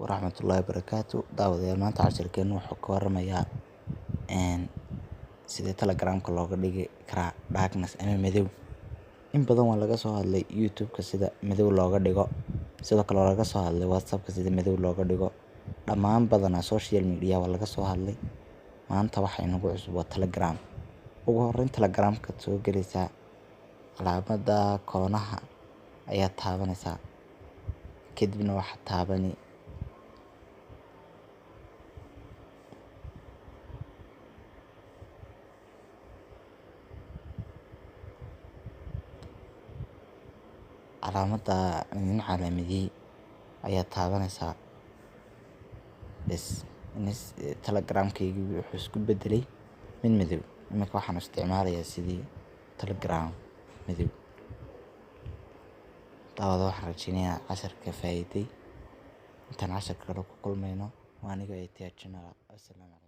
waraxmatullaahi wabarakaatuh. Daawadayaal maanta casharkeenu wuxuu ka waramayaa sida Telegram-ka looga dhigi karaa darkness ama madow. In badan waa laga soo hadlay YouTube-ka sida madow looga dhigo, sidoo kale waa laga soo hadlay WhatsApp-ka sida madow looga dhigo. Dhammaan badanaa social media waa laga soo hadlay. Maanta waxa inagu cusub waa Telegram. Ugu horreyn Telegram-ka soo gelaysaa calaamada koonaha ayaa taabanaysaa, kadibna waxaad taabani calaamada calaamadii ayaa taabanaysaa. bes Telegram-kaygii wuxuu isku bedelay mid madow. Iminka waxaan isticmaalayaa sidii Telegram madow. daawada waxaan rajeynayaa casharka faa'iiday. intaan casharka kale ku kulmayno waa aniga ee Tia Channel. Assalaamu calaykum.